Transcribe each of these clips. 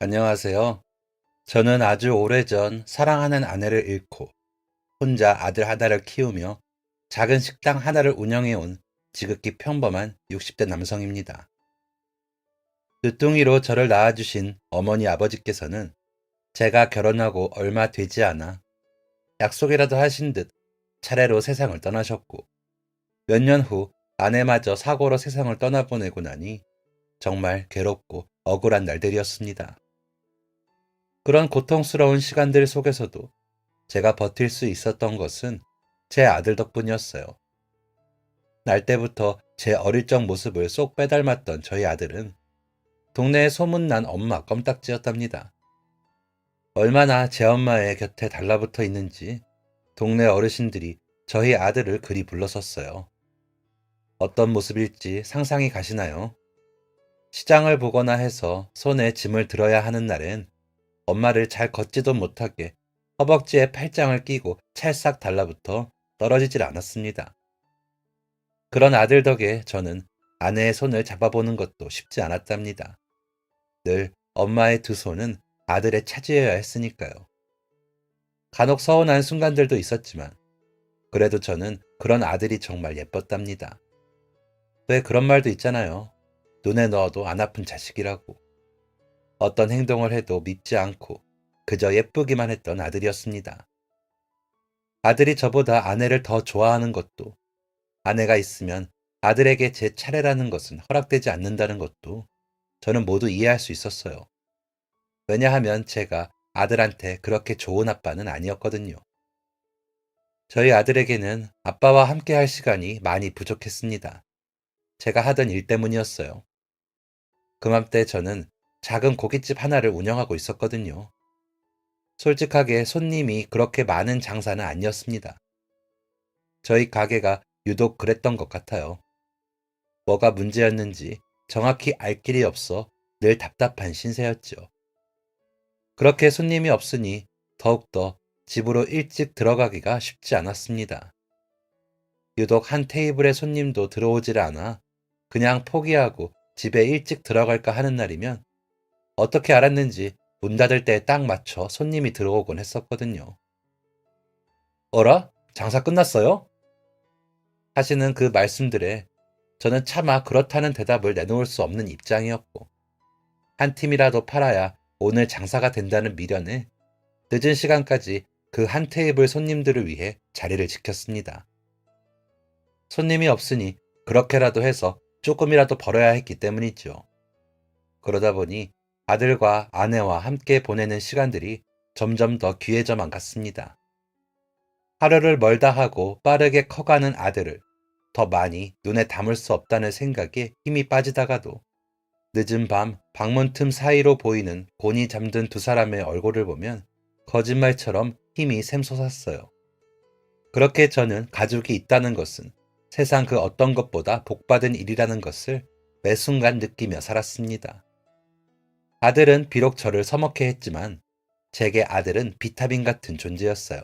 안녕하세요. 저는 아주 오래전 사랑하는 아내를 잃고 혼자 아들 하나를 키우며 작은 식당 하나를 운영해온 지극히 평범한 60대 남성입니다. 늦둥이로 저를 낳아주신 어머니 아버지께서는 제가 결혼하고 얼마 되지 않아 약속이라도 하신 듯 차례로 세상을 떠나셨고 몇 년 후 아내마저 사고로 세상을 떠나보내고 나니 정말 괴롭고 억울한 날들이었습니다. 그런 고통스러운 시간들 속에서도 제가 버틸 수 있었던 것은 제 아들 덕분이었어요. 날 때부터 제 어릴 적 모습을 쏙 빼닮았던 저희 아들은 동네에 소문난 엄마 껌딱지였답니다. 얼마나 제 엄마의 곁에 달라붙어 있는지 동네 어르신들이 저희 아들을 그리 불렀었어요. 어떤 모습일지 상상이 가시나요? 시장을 보거나 해서 손에 짐을 들어야 하는 날엔 엄마를 잘 걷지도 못하게 허벅지에 팔짱을 끼고 찰싹 달라붙어 떨어지질 않았습니다. 그런 아들 덕에 저는 아내의 손을 잡아보는 것도 쉽지 않았답니다. 늘 엄마의 두 손은 아들의 차지해야 했으니까요. 간혹 서운한 순간들도 있었지만 그래도 저는 그런 아들이 정말 예뻤답니다. 왜 그런 말도 있잖아요. 눈에 넣어도 안 아픈 자식이라고. 어떤 행동을 해도 믿지 않고 그저 예쁘기만 했던 아들이었습니다. 아들이 저보다 아내를 더 좋아하는 것도, 아내가 있으면 아들에게 제 차례라는 것은 허락되지 않는다는 것도 저는 모두 이해할 수 있었어요. 왜냐하면 제가 아들한테 그렇게 좋은 아빠는 아니었거든요. 저희 아들에게는 아빠와 함께 할 시간이 많이 부족했습니다. 제가 하던 일 때문이었어요. 그맘때 저는 작은 고깃집 하나를 운영하고 있었거든요. 솔직하게 손님이 그렇게 많은 장사는 아니었습니다. 저희 가게가 유독 그랬던 것 같아요. 뭐가 문제였는지 정확히 알 길이 없어 늘 답답한 신세였지요. 그렇게 손님이 없으니 더욱더 집으로 일찍 들어가기가 쉽지 않았습니다. 유독 한 테이블의 손님도 들어오질 않아 그냥 포기하고 집에 일찍 들어갈까 하는 날이면 어떻게 알았는지 문 닫을 때에 딱 맞춰 손님이 들어오곤 했었거든요. 어라? 장사 끝났어요? 하시는 그 말씀들에 저는 차마 그렇다는 대답을 내놓을 수 없는 입장이었고 한 팀이라도 팔아야 오늘 장사가 된다는 미련에 늦은 시간까지 그 한 테이블 손님들을 위해 자리를 지켰습니다. 손님이 없으니 그렇게라도 해서 조금이라도 벌어야 했기 때문이죠. 그러다 보니 아들과 아내와 함께 보내는 시간들이 점점 더 귀해져만 갔습니다. 하루를 멀다 하고 빠르게 커가는 아들을 더 많이 눈에 담을 수 없다는 생각에 힘이 빠지다가도 늦은 밤 방문 틈 사이로 보이는 곤히 잠든 두 사람의 얼굴을 보면 거짓말처럼 힘이 샘솟았어요. 그렇게 저는 가족이 있다는 것은 세상 그 어떤 것보다 복받은 일이라는 것을 매 순간 느끼며 살았습니다. 아들은 비록 저를 서먹해 했지만 제게 아들은 비타민 같은 존재였어요.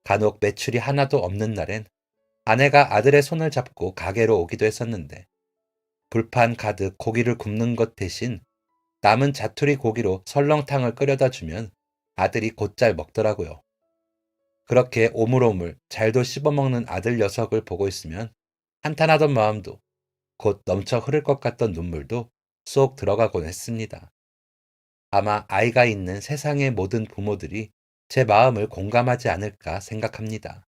간혹 매출이 하나도 없는 날엔 아내가 아들의 손을 잡고 가게로 오기도 했었는데 불판 가득 고기를 굽는 것 대신 남은 자투리 고기로 설렁탕을 끓여다 주면 아들이 곧잘 먹더라고요. 그렇게 오물오물 잘도 씹어먹는 아들 녀석을 보고 있으면 한탄하던 마음도 곧 넘쳐 흐를 것 같던 눈물도 쏙 들어가곤 했습니다. 아마 아이가 있는 세상의 모든 부모들이 제 마음을 공감하지 않을까 생각합니다.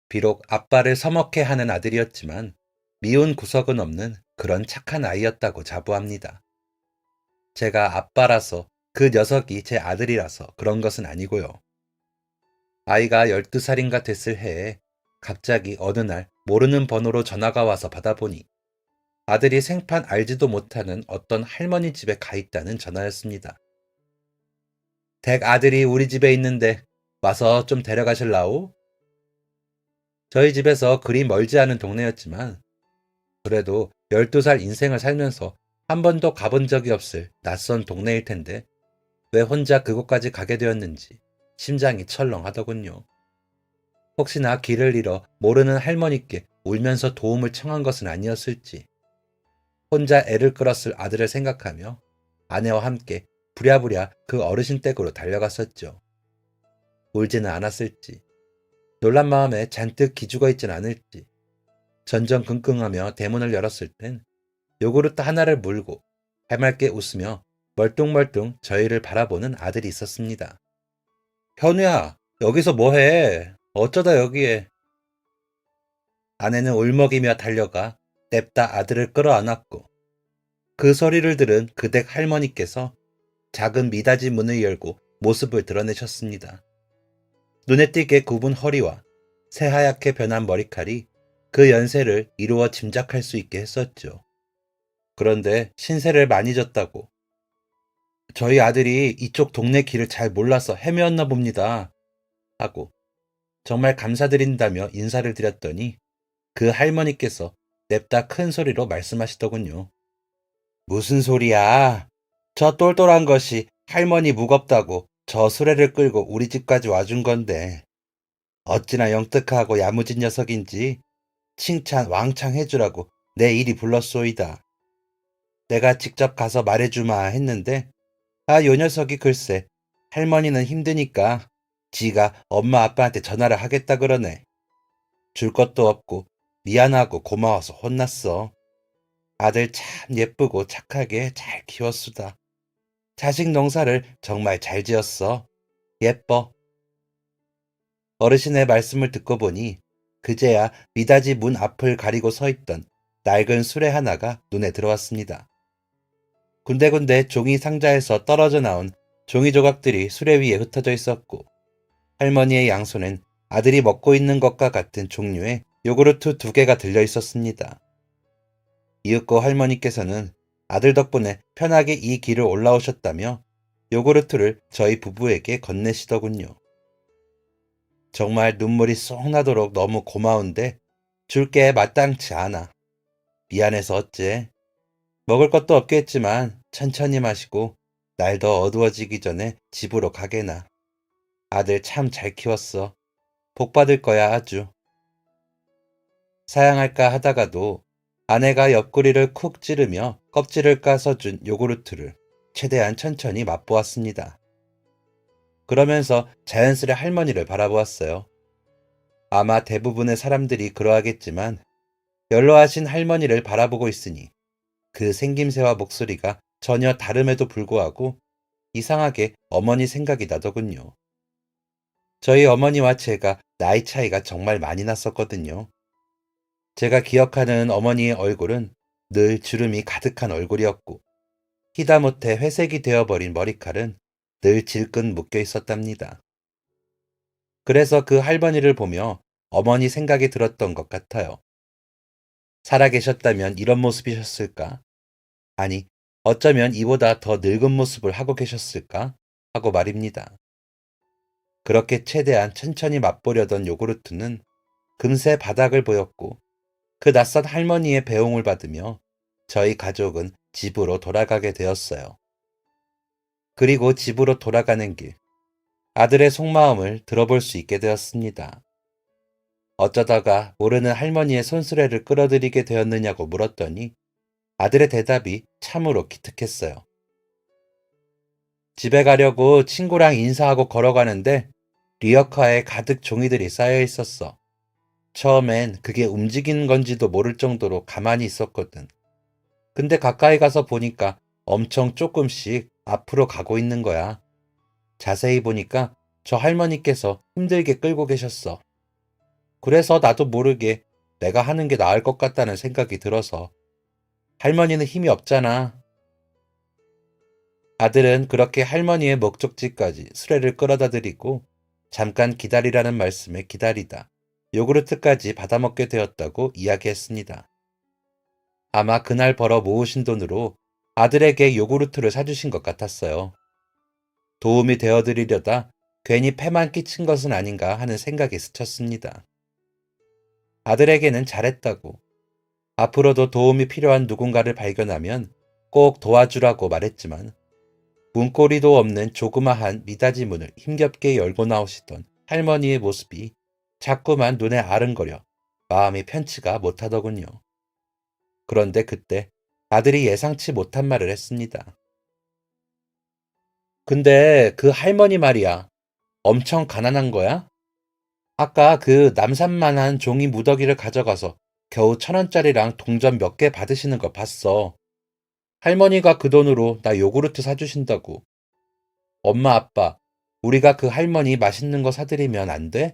비록 아빠를 서먹해 하는 아들이었지만 미운 구석은 없는 그런 착한 아이였다고 자부합니다. 제가 아빠라서 그 녀석이 제 아들이라서 그런 것은 아니고요. 아이가 12살인가 됐을 해에 갑자기 어느 날 모르는 번호로 전화가 와서 받아보니 아들이 생판 알지도 못하는 어떤 할머니 집에 가 있다는 전화였습니다. 댁 아들이 우리 집에 있는데 와서 좀 데려가실라오? 저희 집에서 그리 멀지 않은 동네였지만 그래도 12살 인생을 살면서 한 번도 가본 적이 없을 낯선 동네일 텐데 왜 혼자 그곳까지 가게 되었는지 심장이 철렁하더군요. 혹시나 길을 잃어 모르는 할머니께 울면서 도움을 청한 것은 아니었을지 혼자 애를 끌었을 아들을 생각하며 아내와 함께 부랴부랴 그 어르신 댁으로 달려갔었죠. 울지는 않았을지, 놀란 마음에 잔뜩 기죽어 있진 않을지, 전전긍긍하며 대문을 열었을 땐 요구르트 하나를 물고 해맑게 웃으며 멀뚱멀뚱 저희를 바라보는 아들이 있었습니다. 현우야, 여기서 뭐해? 어쩌다 여기에? 아내는 울먹이며 달려가 냅다 아들을 끌어안았고 그 소리를 들은 그 댁 할머니께서 작은 미닫이 문을 열고 모습을 드러내셨습니다. 눈에 띄게 굽은 허리와 새하얗게 변한 머리칼이 그 연세를 이루어 짐작할 수 있게 했었죠. 그런데 신세를 많이 졌다고 저희 아들이 이쪽 동네 길을 잘 몰라서 헤매었나 봅니다. 하고 정말 감사드린다며 인사를 드렸더니 그 할머니께서 냅다 큰 소리로 말씀하시더군요. 무슨 소리야? 저 똘똘한 것이 할머니 무겁다고 저 수레를 끌고 우리 집까지 와준 건데 어찌나 영특하고 야무진 녀석인지 칭찬 왕창 해주라고 내 일이 불렀소이다. 내가 직접 가서 말해주마 했는데 요 녀석이 글쎄 할머니는 힘드니까 지가 엄마 아빠한테 전화를 하겠다 그러네. 줄 것도 없고 미안하고 고마워서 혼났어. 아들 참 예쁘고 착하게 잘 키웠수다. 자식 농사를 정말 잘 지었어. 예뻐. 어르신의 말씀을 듣고 보니 그제야 미닫이 문 앞을 가리고 서 있던 낡은 수레 하나가 눈에 들어왔습니다. 군데군데 종이 상자에서 떨어져 나온 종이 조각들이 수레 위에 흩어져 있었고 할머니의 양손엔 아들이 먹고 있는 것과 같은 종류의 요구르트 2개가 들려 있었습니다. 이윽고 할머니께서는 아들 덕분에 편하게 이 길을 올라오셨다며 요구르트를 저희 부부에게 건네시더군요. 정말 눈물이 쏙 나도록 너무 고마운데 줄 게 마땅치 않아. 미안해서 어째. 먹을 것도 없겠지만 천천히 마시고 날 더 어두워지기 전에 집으로 가게나. 아들 참 잘 키웠어. 복 받을 거야 아주. 사양할까 하다가도 아내가 옆구리를 쿡 찌르며 껍질을 까서 준 요구르트를 최대한 천천히 맛보았습니다. 그러면서 자연스레 할머니를 바라보았어요. 아마 대부분의 사람들이 그러하겠지만 연로하신 할머니를 바라보고 있으니 그 생김새와 목소리가 전혀 다름에도 불구하고 이상하게 어머니 생각이 나더군요. 저희 어머니와 제가 나이 차이가 정말 많이 났었거든요. 제가 기억하는 어머니의 얼굴은 늘 주름이 가득한 얼굴이었고 희다못해 회색이 되어버린 머리칼은 늘 질끈 묶여 있었답니다. 그래서 그 할머니를 보며 어머니 생각이 들었던 것 같아요. 살아계셨다면 이런 모습이셨을까? 아니, 어쩌면 이보다 더 늙은 모습을 하고 계셨을까? 하고 말입니다. 그렇게 최대한 천천히 맛보려던 요구르트는 금세 바닥을 보였고 그 낯선 할머니의 배웅을 받으며 저희 가족은 집으로 돌아가게 되었어요. 그리고 집으로 돌아가는 길, 아들의 속마음을 들어볼 수 있게 되었습니다. 어쩌다가 모르는 할머니의 손수레를 끌어들이게 되었느냐고 물었더니 아들의 대답이 참으로 기특했어요. 집에 가려고 친구랑 인사하고 걸어가는데 리어카에 가득 종이들이 쌓여 있었어. 처음엔 그게 움직이는 건지도 모를 정도로 가만히 있었거든. 근데 가까이 가서 보니까 엄청 조금씩 앞으로 가고 있는 거야. 자세히 보니까 저 할머니께서 힘들게 끌고 계셨어. 그래서 나도 모르게 내가 하는 게 나을 것 같다는 생각이 들어서. 할머니는 힘이 없잖아. 아들은 그렇게 할머니의 목적지까지 수레를 끌어다 드리고 잠깐 기다리라는 말씀에 기다리다 요구르트까지 받아먹게 되었다고 이야기했습니다. 아마 그날 벌어 모으신 돈으로 아들에게 요구르트를 사주신 것 같았어요. 도움이 되어드리려다 괜히 패만 끼친 것은 아닌가 하는 생각이 스쳤습니다. 아들에게는 잘했다고, 앞으로도 도움이 필요한 누군가를 발견하면 꼭 도와주라고 말했지만 문고리도 없는 조그마한 미닫이 문을 힘겹게 열고 나오시던 할머니의 모습이 자꾸만 눈에 아른거려 마음이 편치가 못하더군요. 그런데 그때 아들이 예상치 못한 말을 했습니다. 근데 그 할머니 말이야. 엄청 가난한 거야? 아까 그 남산만한 종이 무더기를 가져가서 겨우 1,000원짜리랑 동전 몇 개 받으시는 거 봤어. 할머니가 그 돈으로 나 요구르트 사주신다고. 엄마, 아빠, 우리가 그 할머니 맛있는 거 사드리면 안 돼?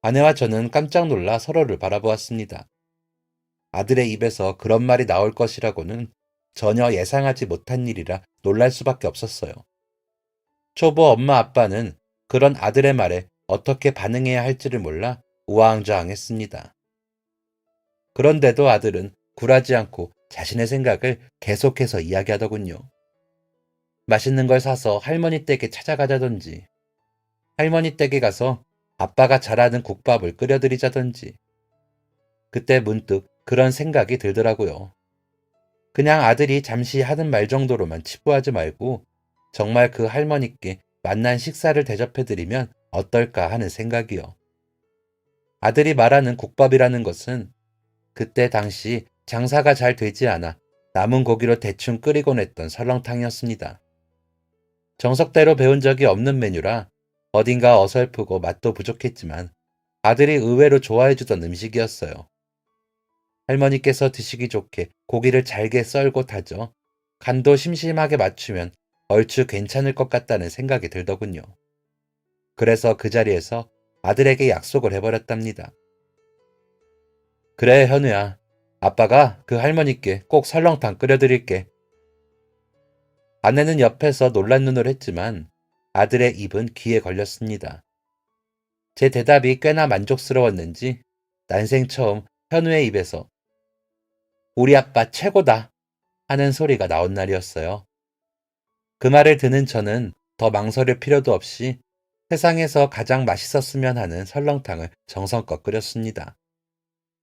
아내와 저는 깜짝 놀라 서로를 바라보았습니다. 아들의 입에서 그런 말이 나올 것이라고는 전혀 예상하지 못한 일이라 놀랄 수밖에 없었어요. 초보 엄마 아빠는 그런 아들의 말에 어떻게 반응해야 할지를 몰라 우왕좌왕했습니다. 그런데도 아들은 굴하지 않고 자신의 생각을 계속해서 이야기하더군요. 맛있는 걸 사서 할머니 댁에 찾아가자든지, 할머니 댁에 가서 아빠가 잘하는 국밥을 끓여드리자든지, 그때 문득 그런 생각이 들더라고요. 그냥 아들이 잠시 하는 말 정도로만 치부하지 말고 정말 그 할머니께 맛난 식사를 대접해드리면 어떨까 하는 생각이요. 아들이 말하는 국밥이라는 것은 그때 당시 장사가 잘 되지 않아 남은 고기로 대충 끓이곤 했던 설렁탕이었습니다. 정석대로 배운 적이 없는 메뉴라 어딘가 어설프고 맛도 부족했지만 아들이 의외로 좋아해주던 음식이었어요. 할머니께서 드시기 좋게 고기를 잘게 썰고 다져 간도 심심하게 맞추면 얼추 괜찮을 것 같다는 생각이 들더군요. 그래서 그 자리에서 아들에게 약속을 해버렸답니다. 그래, 현우야. 아빠가 그 할머니께 꼭 설렁탕 끓여드릴게. 아내는 옆에서 놀란 눈을 했지만 아들의 입은 귀에 걸렸습니다. 제 대답이 꽤나 만족스러웠는지 난생 처음 현우의 입에서 우리 아빠 최고다 하는 소리가 나온 날이었어요. 그 말을 듣는 저는 더 망설일 필요도 없이 세상에서 가장 맛있었으면 하는 설렁탕을 정성껏 끓였습니다.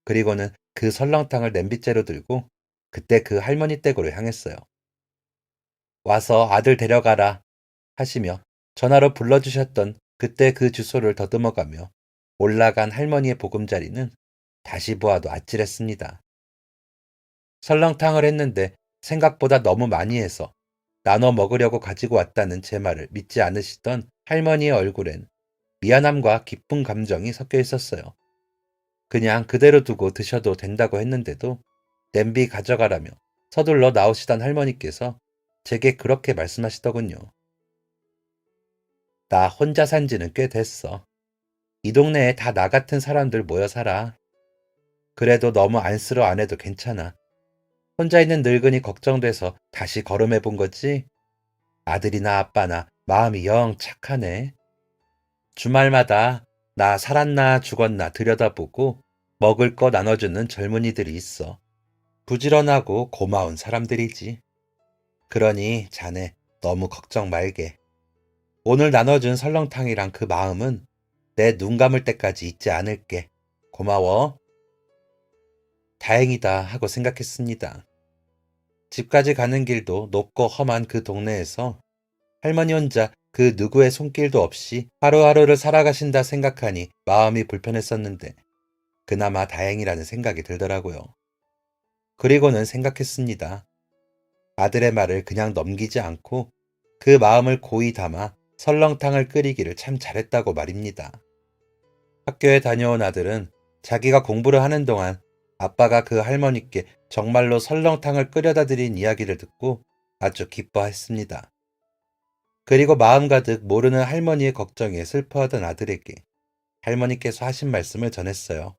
그리고는 그 설렁탕을 냄비째로 들고 그때 그 할머니 댁으로 향했어요. 와서 아들 데려가라 하시며 전화로 불러주셨던 그때 그 주소를 더듬어가며 올라간 할머니의 보금자리는 다시 보아도 아찔했습니다. 설렁탕을 했는데 생각보다 너무 많이 해서 나눠 먹으려고 가지고 왔다는 제 말을 믿지 않으시던 할머니의 얼굴엔 미안함과 기쁜 감정이 섞여 있었어요. 그냥 그대로 두고 드셔도 된다고 했는데도 냄비 가져가라며 서둘러 나오시던 할머니께서 제게 그렇게 말씀하시더군요. 나 혼자 산 지는 꽤 됐어. 이 동네에 다 나 같은 사람들 모여 살아. 그래도 너무 안쓰러 안 해도 괜찮아. 혼자 있는 늙은이 걱정돼서 다시 걸음해 본 거지? 아들이나 아빠나 마음이 영 착하네. 주말마다 나 살았나 죽었나 들여다보고 먹을 거 나눠주는 젊은이들이 있어. 부지런하고 고마운 사람들이지. 그러니 자네 너무 걱정 말게. 오늘 나눠준 설렁탕이랑 그 마음은 내 눈 감을 때까지 잊지 않을게. 고마워. 다행이다 하고 생각했습니다. 집까지 가는 길도 높고 험한 그 동네에서 할머니 혼자 그 누구의 손길도 없이 하루하루를 살아가신다 생각하니 마음이 불편했었는데 그나마 다행이라는 생각이 들더라고요. 그리고는 생각했습니다. 아들의 말을 그냥 넘기지 않고 그 마음을 고이 담아 설렁탕을 끓이기를 참 잘했다고 말입니다. 학교에 다녀온 아들은 자기가 공부를 하는 동안 아빠가 그 할머니께 정말로 설렁탕을 끓여다 드린 이야기를 듣고 아주 기뻐했습니다. 그리고 마음 가득 모르는 할머니의 걱정에 슬퍼하던 아들에게 할머니께서 하신 말씀을 전했어요.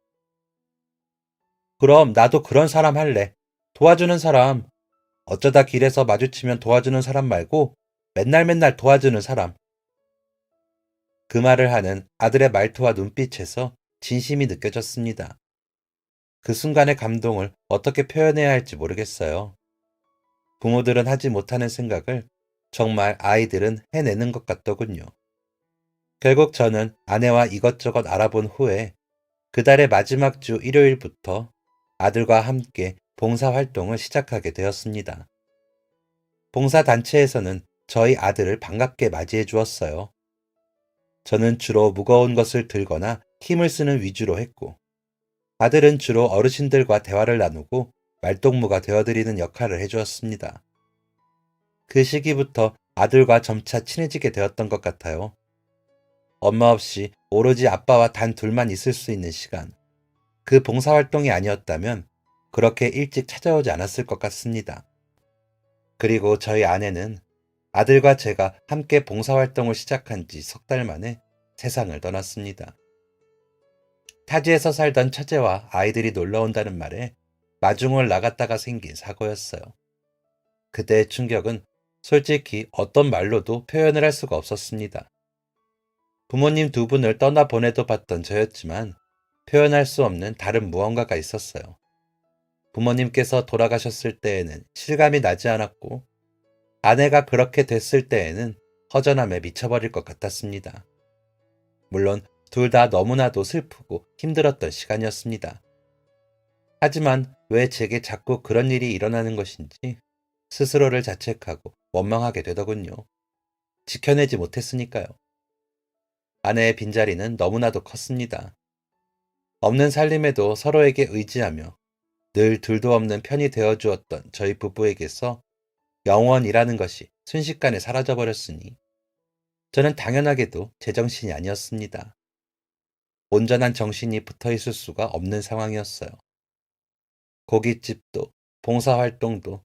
그럼 나도 그런 사람 할래. 도와주는 사람. 어쩌다 길에서 마주치면 도와주는 사람 말고 맨날 맨날 도와주는 사람. 그 말을 하는 아들의 말투와 눈빛에서 진심이 느껴졌습니다. 그 순간의 감동을 어떻게 표현해야 할지 모르겠어요. 부모들은 하지 못하는 생각을 정말 아이들은 해내는 것 같더군요. 결국 저는 아내와 이것저것 알아본 후에 그달의 마지막 주 일요일부터 아들과 함께 봉사활동을 시작하게 되었습니다. 봉사단체에서는 저희 아들을 반갑게 맞이해 주었어요. 저는 주로 무거운 것을 들거나 힘을 쓰는 위주로 했고, 아들은 주로 어르신들과 대화를 나누고 말동무가 되어드리는 역할을 해주었습니다. 그 시기부터 아들과 점차 친해지게 되었던 것 같아요. 엄마 없이 오로지 아빠와 단 둘만 있을 수 있는 시간. 그 봉사활동이 아니었다면 그렇게 일찍 찾아오지 않았을 것 같습니다. 그리고 저희 아내는 아들과 제가 함께 봉사활동을 시작한 지 석 달 만에 세상을 떠났습니다. 타지에서 살던 처제와 아이들이 놀러 온다는 말에 마중을 나갔다가 생긴 사고였어요. 그때의 충격은 솔직히 어떤 말로도 표현을 할 수가 없었습니다. 부모님 두 분을 떠나보내도 봤던 저였지만 표현할 수 없는 다른 무언가가 있었어요. 부모님께서 돌아가셨을 때에는 실감이 나지 않았고 아내가 그렇게 됐을 때에는 허전함에 미쳐버릴 것 같았습니다. 물론 둘 다 너무나도 슬프고 힘들었던 시간이었습니다. 하지만 왜 제게 자꾸 그런 일이 일어나는 것인지 스스로를 자책하고 원망하게 되더군요. 지켜내지 못했으니까요. 아내의 빈자리는 너무나도 컸습니다. 없는 살림에도 서로에게 의지하며 늘 둘도 없는 편이 되어주었던 저희 부부에게서 영원이라는 것이 순식간에 사라져버렸으니 저는 당연하게도 제정신이 아니었습니다. 온전한 정신이 붙어 있을 수가 없는 상황이었어요. 고깃집도, 봉사활동도,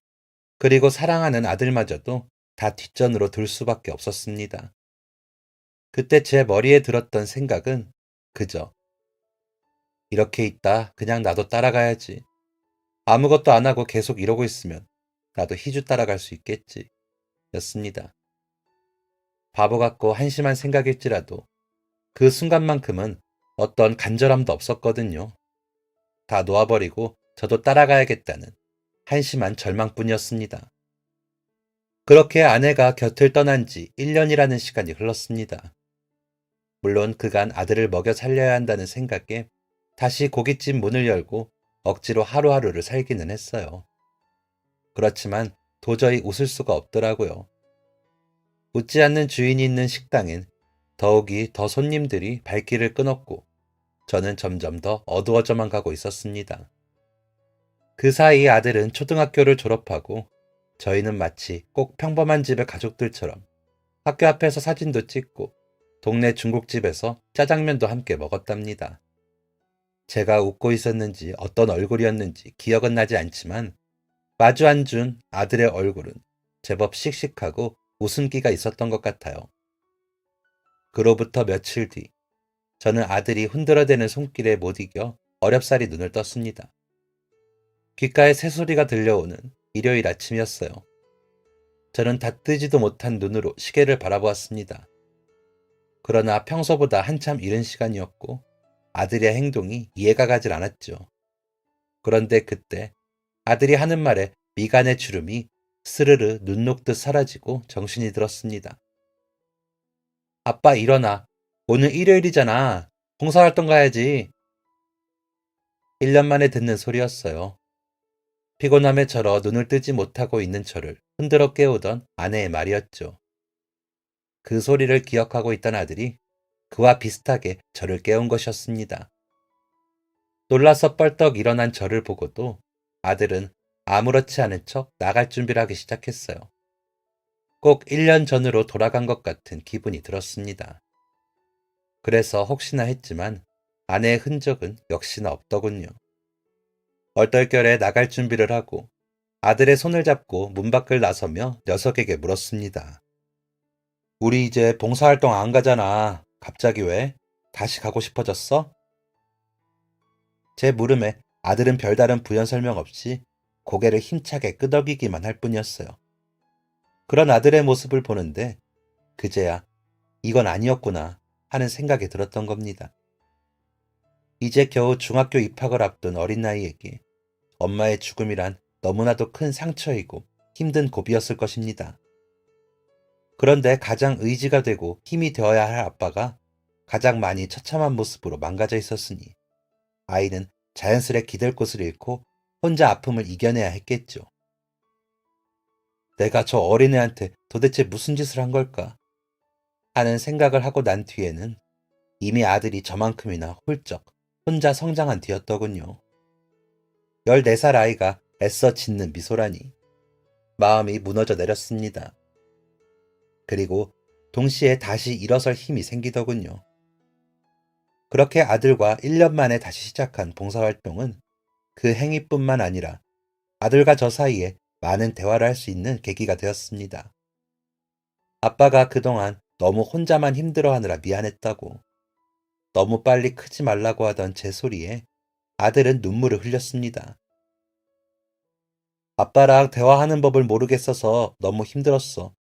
그리고 사랑하는 아들마저도 다 뒷전으로 둘 수밖에 없었습니다. 그때 제 머리에 들었던 생각은 그저 이렇게 있다 그냥 나도 따라가야지. 아무것도 안 하고 계속 이러고 있으면 나도 희주 따라갈 수 있겠지. 였습니다. 바보 같고 한심한 생각일지라도 그 순간만큼은 어떤 간절함도 없었거든요. 다 놓아버리고 저도 따라가야겠다는 한심한 절망뿐이었습니다. 그렇게 아내가 곁을 떠난 지 1년이라는 시간이 흘렀습니다. 물론 그간 아들을 먹여 살려야 한다는 생각에 다시 고깃집 문을 열고 억지로 하루하루를 살기는 했어요. 그렇지만 도저히 웃을 수가 없더라고요. 웃지 않는 주인이 있는 식당엔 더욱이 더 손님들이 발길을 끊었고 저는 점점 더 어두워져만 가고 있었습니다. 그 사이 아들은 초등학교를 졸업하고 저희는 마치 꼭 평범한 집의 가족들처럼 학교 앞에서 사진도 찍고 동네 중국집에서 짜장면도 함께 먹었답니다. 제가 웃고 있었는지 어떤 얼굴이었는지 기억은 나지 않지만 마주 앉은 아들의 얼굴은 제법 씩씩하고 웃음기가 있었던 것 같아요. 그로부터 며칠 뒤 저는 아들이 흔들어대는 손길에 못 이겨 어렵사리 눈을 떴습니다. 귓가에 새소리가 들려오는 일요일 아침이었어요. 저는 다 뜨지도 못한 눈으로 시계를 바라보았습니다. 그러나 평소보다 한참 이른 시간이었고 아들의 행동이 이해가 가질 않았죠. 그런데 그때 아들이 하는 말에 미간의 주름이 스르르 눈 녹듯 사라지고 정신이 들었습니다. 아빠 일어나. 오늘 일요일이잖아. 봉사활동 가야지. 1년 만에 듣는 소리였어요. 피곤함에 절어 눈을 뜨지 못하고 있는 저를 흔들어 깨우던 아내의 말이었죠. 그 소리를 기억하고 있던 아들이 그와 비슷하게 저를 깨운 것이었습니다. 놀라서 뻘떡 일어난 저를 보고도 아들은 아무렇지 않은 척 나갈 준비를 하기 시작했어요. 꼭 1년 전으로 돌아간 것 같은 기분이 들었습니다. 그래서 혹시나 했지만 아내의 흔적은 역시나 없더군요. 얼떨결에 나갈 준비를 하고 아들의 손을 잡고 문 밖을 나서며 녀석에게 물었습니다. 우리 이제 봉사활동 안 가잖아. 갑자기 왜? 다시 가고 싶어졌어? 제 물음에 아들은 별다른 부연 설명 없이 고개를 힘차게 끄덕이기만 할 뿐이었어요. 그런 아들의 모습을 보는데 그제야 이건 아니었구나 하는 생각이 들었던 겁니다. 이제 겨우 중학교 입학을 앞둔 어린 나이에게 엄마의 죽음이란 너무나도 큰 상처이고 힘든 고비였을 것입니다. 그런데 가장 의지가 되고 힘이 되어야 할 아빠가 가장 많이 처참한 모습으로 망가져 있었으니 아이는 자연스레 기댈 곳을 잃고 혼자 아픔을 이겨내야 했겠죠. 내가 저 어린애한테 도대체 무슨 짓을 한 걸까 하는 생각을 하고 난 뒤에는 이미 아들이 저만큼이나 훌쩍 혼자 성장한 뒤였더군요. 14살 아이가 애써 짓는 미소라니 마음이 무너져 내렸습니다. 그리고 동시에 다시 일어설 힘이 생기더군요. 그렇게 아들과 1년 만에 다시 시작한 봉사활동은 그 행위뿐만 아니라 아들과 저 사이에 많은 대화를 할 수 있는 계기가 되었습니다. 아빠가 그동안 너무 혼자만 힘들어하느라 미안했다고, 너무 빨리 크지 말라고 하던 제 소리에 아들은 눈물을 흘렸습니다. 아빠랑 대화하는 법을 모르겠어서 너무 힘들었어.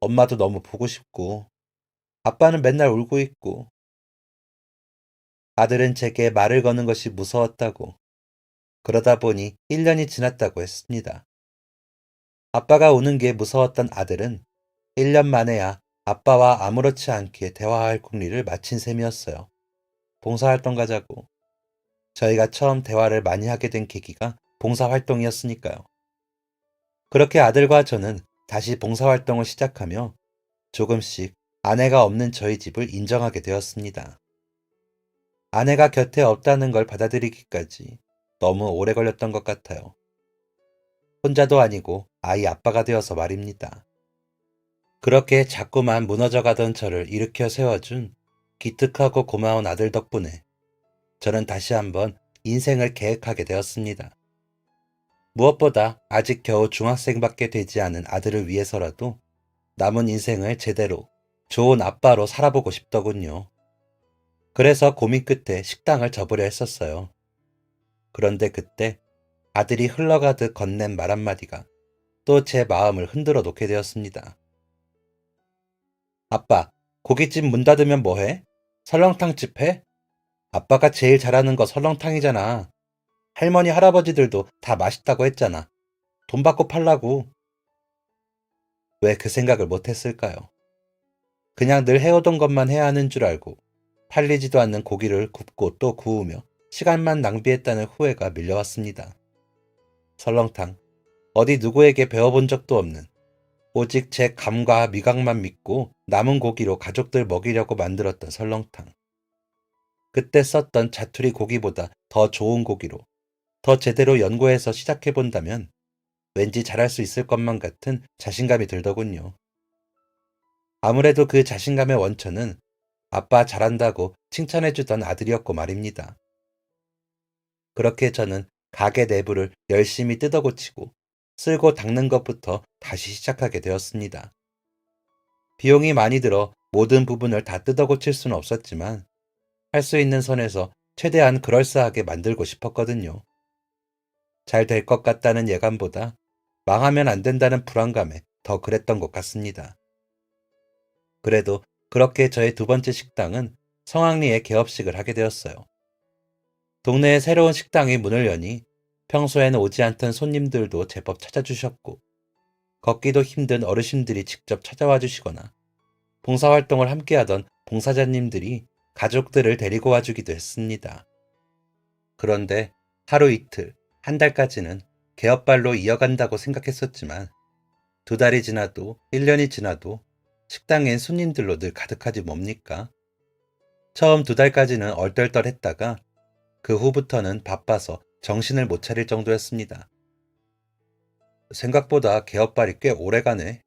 엄마도 너무 보고 싶고, 아빠는 맨날 울고 있고, 아들은 제게 말을 거는 것이 무서웠다고, 그러다 보니 1년이 지났다고 했습니다. 아빠가 우는 게 무서웠던 아들은 1년 만에야 아빠와 아무렇지 않게 대화할 궁리를 마친 셈이었어요. 봉사활동 가자고. 저희가 처음 대화를 많이 하게 된 계기가 봉사활동이었으니까요. 그렇게 아들과 저는 다시 봉사활동을 시작하며 조금씩 아내가 없는 저희 집을 인정하게 되었습니다. 아내가 곁에 없다는 걸 받아들이기까지 너무 오래 걸렸던 것 같아요. 혼자도 아니고 아이 아빠가 되어서 말입니다. 그렇게 자꾸만 무너져가던 저를 일으켜 세워준 기특하고 고마운 아들 덕분에 저는 다시 한번 인생을 계획하게 되었습니다. 무엇보다 아직 겨우 중학생밖에 되지 않은 아들을 위해서라도 남은 인생을 제대로 좋은 아빠로 살아보고 싶더군요. 그래서 고민 끝에 식당을 접으려 했었어요. 그런데 그때 아들이 흘러가듯 건넨 말 한마디가 또 제 마음을 흔들어 놓게 되었습니다. 아빠, 고깃집 문 닫으면 뭐해? 설렁탕집 해? 아빠가 제일 잘하는 거 설렁탕이잖아. 할머니, 할아버지들도 다 맛있다고 했잖아. 돈 받고 팔라고. 왜 그 생각을 못했을까요? 그냥 늘 해오던 것만 해야 하는 줄 알고 팔리지도 않는 고기를 굽고 또 구우며 시간만 낭비했다는 후회가 밀려왔습니다. 설렁탕, 어디 누구에게 배워본 적도 없는, 오직 제 감과 미각만 믿고 남은 고기로 가족들 먹이려고 만들었던 설렁탕. 그때 썼던 자투리 고기보다 더 좋은 고기로 더 제대로 연구해서 시작해본다면 왠지 잘할 수 있을 것만 같은 자신감이 들더군요. 아무래도 그 자신감의 원천은 아빠 잘한다고 칭찬해주던 아들이었고 말입니다. 그렇게 저는 가게 내부를 열심히 뜯어고치고 쓸고 닦는 것부터 다시 시작하게 되었습니다. 비용이 많이 들어 모든 부분을 다 뜯어고칠 수는 없었지만 할 수 있는 선에서 최대한 그럴싸하게 만들고 싶었거든요. 잘 될 것 같다는 예감보다 망하면 안 된다는 불안감에 더 그랬던 것 같습니다. 그래도 그렇게 저의 두 번째 식당은 성황리에 개업식을 하게 되었어요. 동네에 새로운 식당이 문을 여니 평소에는 오지 않던 손님들도 제법 찾아주셨고, 걷기도 힘든 어르신들이 직접 찾아와 주시거나 봉사활동을 함께하던 봉사자님들이 가족들을 데리고 와주기도 했습니다. 그런데 하루 이틀, 한 달까지는 개업발로 이어간다고 생각했었지만 2달이 지나도 1년이 지나도 식당엔 손님들로 늘 가득하지 뭡니까? 처음 2달까지는 얼떨떨했다가 그 후부터는 바빠서 정신을 못 차릴 정도였습니다. 생각보다 개업발이 꽤 오래가네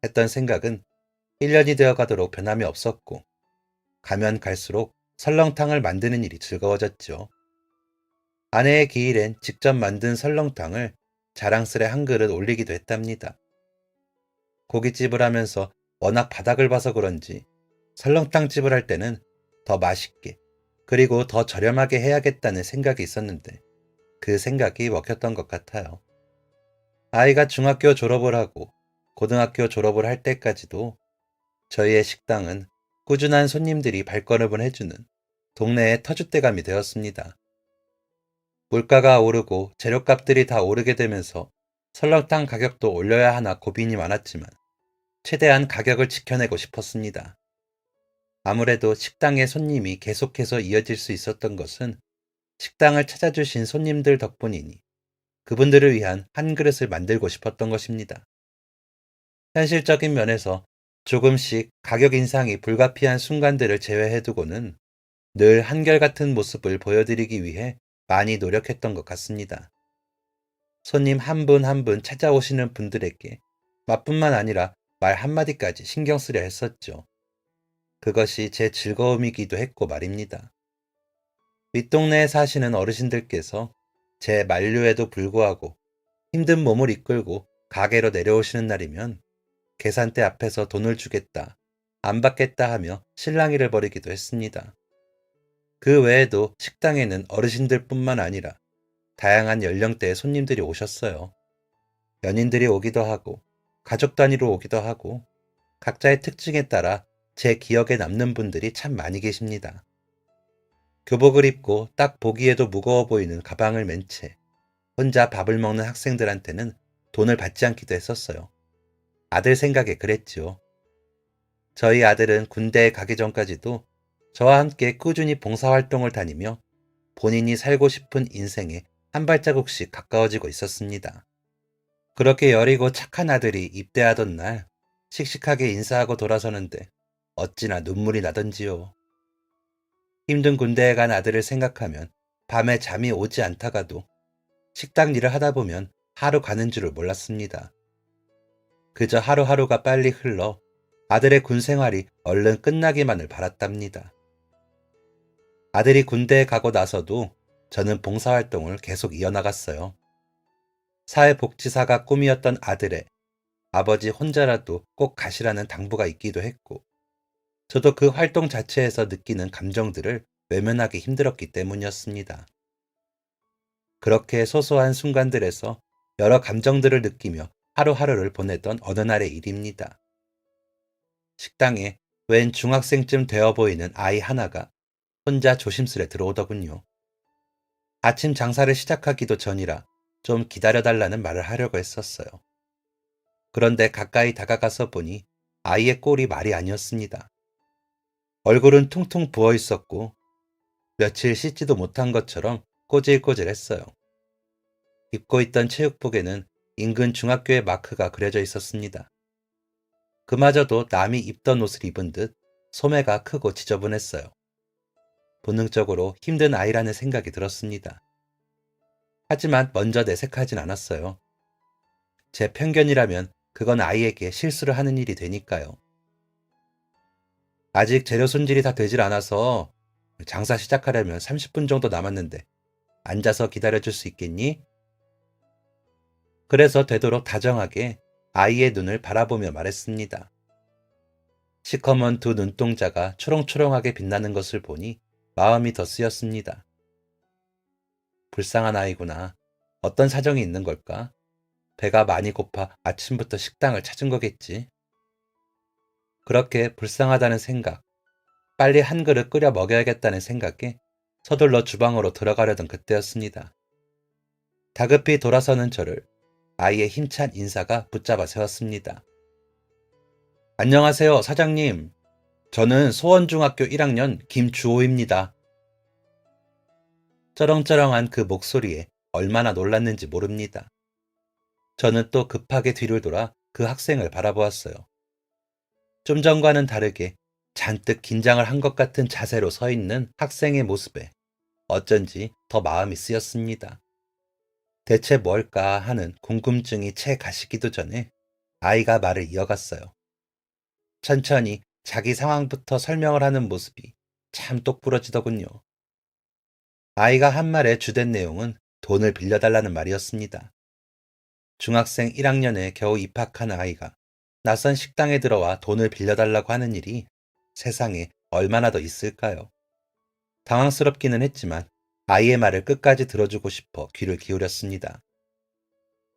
했던 생각은 1년이 되어 가도록 변함이 없었고, 가면 갈수록 설렁탕을 만드는 일이 즐거워졌죠. 아내의 기일엔 직접 만든 설렁탕을 자랑스레 한 그릇 올리기도 했답니다. 고깃집을 하면서 워낙 바닥을 봐서 그런지 설렁탕집을 할 때는 더 맛있게 그리고 더 저렴하게 해야겠다는 생각이 있었는데 그 생각이 먹혔던 것 같아요. 아이가 중학교 졸업을 하고 고등학교 졸업을 할 때까지도 저희의 식당은 꾸준한 손님들이 발걸음을 해주는 동네의 터줏대감이 되었습니다. 물가가 오르고 재료값들이 다 오르게 되면서 설렁탕 가격도 올려야 하나 고민이 많았지만 최대한 가격을 지켜내고 싶었습니다. 아무래도 식당의 손님이 계속해서 이어질 수 있었던 것은 식당을 찾아주신 손님들 덕분이니 그분들을 위한 한 그릇을 만들고 싶었던 것입니다. 현실적인 면에서 조금씩 가격 인상이 불가피한 순간들을 제외해두고는 늘 한결같은 모습을 보여드리기 위해 많이 노력했던 것 같습니다. 손님 한 분 한 분 찾아오시는 분들에게 맛뿐만 아니라 말 한마디까지 신경 쓰려 했었죠. 그것이 제 즐거움이기도 했고 말입니다. 윗동네에 사시는 어르신들께서 제 만류에도 불구하고 힘든 몸을 이끌고 가게로 내려오시는 날이면 계산대 앞에서 돈을 주겠다, 안 받겠다 하며 실랑이를 벌이기도 했습니다. 그 외에도 식당에는 어르신들뿐만 아니라 다양한 연령대의 손님들이 오셨어요. 연인들이 오기도 하고, 가족 단위로 오기도 하고, 각자의 특징에 따라 제 기억에 남는 분들이 참 많이 계십니다. 교복을 입고 딱 보기에도 무거워 보이는 가방을 맨 채 혼자 밥을 먹는 학생들한테는 돈을 받지 않기도 했었어요. 아들 생각에 그랬지요. 저희 아들은 군대에 가기 전까지도 저와 함께 꾸준히 봉사활동을 다니며 본인이 살고 싶은 인생에 한 발자국씩 가까워지고 있었습니다. 그렇게 여리고 착한 아들이 입대하던 날 씩씩하게 인사하고 돌아서는데 어찌나 눈물이 나던지요. 힘든 군대에 간 아들을 생각하면 밤에 잠이 오지 않다가도 식당 일을 하다 보면 하루 가는 줄을 몰랐습니다. 그저 하루하루가 빨리 흘러 아들의 군 생활이 얼른 끝나기만을 바랐답니다. 아들이 군대에 가고 나서도 저는 봉사활동을 계속 이어나갔어요. 사회복지사가 꿈이었던 아들의 아버지 혼자라도 꼭 가시라는 당부가 있기도 했고, 저도 그 활동 자체에서 느끼는 감정들을 외면하기 힘들었기 때문이었습니다. 그렇게 소소한 순간들에서 여러 감정들을 느끼며 하루하루를 보내던 어느 날의 일입니다. 식당에 웬 중학생쯤 되어 보이는 아이 하나가 혼자 조심스레 들어오더군요. 아침 장사를 시작하기도 전이라 좀 기다려달라는 말을 하려고 했었어요. 그런데 가까이 다가가서 보니 아이의 꼴이 말이 아니었습니다. 얼굴은 퉁퉁 부어 있었고 며칠 씻지도 못한 것처럼 꼬질꼬질했어요. 입고 있던 체육복에는 인근 중학교의 마크가 그려져 있었습니다. 그마저도 남이 입던 옷을 입은 듯 소매가 크고 지저분했어요. 본능적으로 힘든 아이라는 생각이 들었습니다. 하지만 먼저 내색하진 않았어요. 제 편견이라면 그건 아이에게 실수를 하는 일이 되니까요. 아직 재료 손질이 다 되질 않아서 장사 시작하려면 30분 정도 남았는데 앉아서 기다려줄 수 있겠니? 그래서 되도록 다정하게 아이의 눈을 바라보며 말했습니다. 시커먼 두 눈동자가 초롱초롱하게 빛나는 것을 보니 마음이 더 쓰였습니다. 불쌍한 아이구나. 어떤 사정이 있는 걸까? 배가 많이 고파 아침부터 식당을 찾은 거겠지. 그렇게 불쌍하다는 생각, 빨리 한 그릇 끓여 먹여야겠다는 생각에 서둘러 주방으로 들어가려던 그때였습니다. 다급히 돌아서는 저를 아이의 힘찬 인사가 붙잡아 세웠습니다. 안녕하세요, 사장님. 저는 소원중학교 1학년 김주호입니다. 쩌렁쩌렁한 그 목소리에 얼마나 놀랐는지 모릅니다. 저는 또 급하게 뒤를 돌아 그 학생을 바라보았어요. 좀 전과는 다르게 잔뜩 긴장을 한 것 같은 자세로 서 있는 학생의 모습에 어쩐지 더 마음이 쓰였습니다. 대체 뭘까 하는 궁금증이 채 가시기도 전에 아이가 말을 이어갔어요. 천천히 자기 상황부터 설명을 하는 모습이 참 똑부러지더군요. 아이가 한 말의 주된 내용은 돈을 빌려달라는 말이었습니다. 중학생 1학년에 겨우 입학한 아이가 낯선 식당에 들어와 돈을 빌려달라고 하는 일이 세상에 얼마나 더 있을까요? 당황스럽기는 했지만 아이의 말을 끝까지 들어주고 싶어 귀를 기울였습니다.